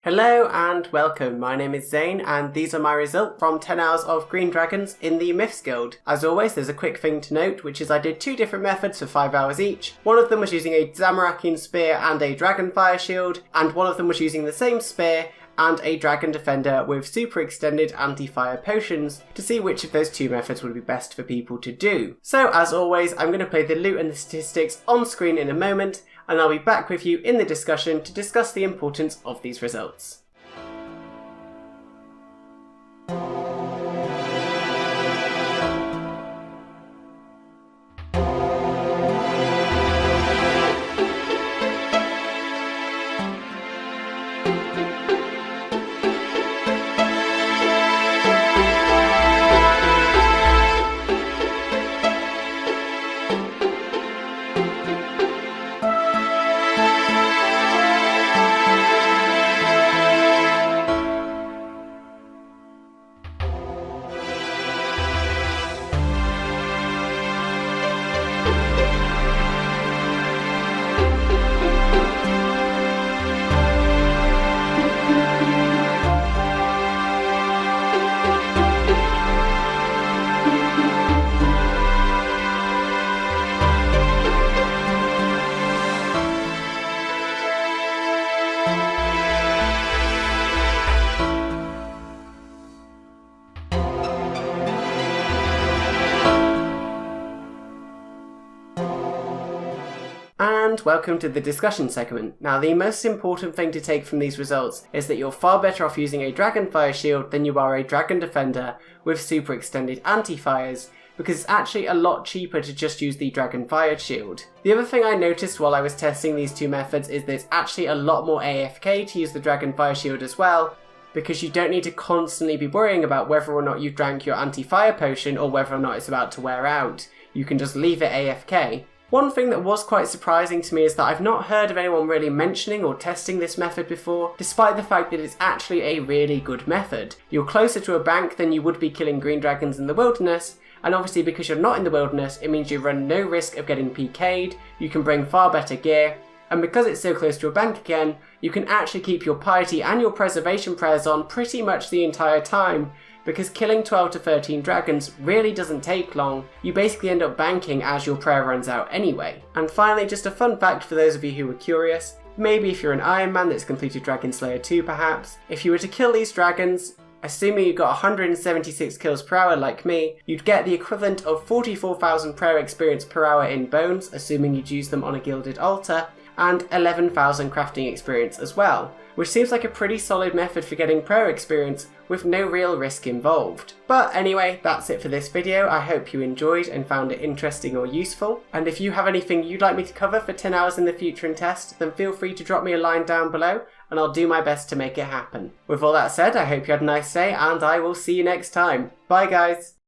Hello and welcome, my name is Zane and these are my results from 10 hours of Green Dragons in the Myths Guild. As always, there's a quick thing to note, which is I did two different methods for 5 hours each. One of them was using a Zamorakian spear and a Dragon Fire shield, and one of them was using the same spear and a Dragon Defender with super extended anti-fire potions to see which of those two methods would be best for people to do. So as always, I'm going to play the loot and the statistics on screen in a moment, and I'll be back with you in the discussion to discuss the importance of these results. And welcome to the discussion segment. Now, the most important thing to take from these results is that you're far better off using a Dragon Fire shield than you are a Dragon Defender with super extended anti-fires, because it's actually a lot cheaper to just use the Dragon Fire shield. The other thing I noticed while I was testing these two methods is that it's actually a lot more AFK to use the Dragon Fire shield as well, because you don't need to constantly be worrying about whether or not you drank your anti-fire potion or whether or not it's about to wear out. You can just leave it AFK. One thing that was quite surprising to me is that I've not heard of anyone really mentioning or testing this method before, despite the fact that it's actually a really good method. You're closer to a bank than you would be killing green dragons in the wilderness, and obviously because you're not in the wilderness, it means you run no risk of getting PK'd, you can bring far better gear, and because it's so close to a bank again, you can actually keep your piety and your preservation prayers on pretty much the entire time, because killing 12 to 13 dragons really doesn't take long. You basically end up banking as your prayer runs out anyway. And finally, just a fun fact for those of you who were curious, maybe if you're an Iron Man that's completed Dragon Slayer 2 perhaps, if you were to kill these dragons, assuming you got 176 kills per hour like me, you'd get the equivalent of 44,000 prayer experience per hour in bones, assuming you'd use them on a gilded altar, and 11,000 crafting experience as well, which seems like a pretty solid method for getting prayer experience with no real risk involved. But anyway, that's it for this video. I hope you enjoyed and found it interesting or useful, and if you have anything you'd like me to cover for 10 hours in the future and test, then feel free to drop me a line down below and I'll do my best to make it happen. With all that said, I hope you had a nice day and I will see you next time. Bye guys!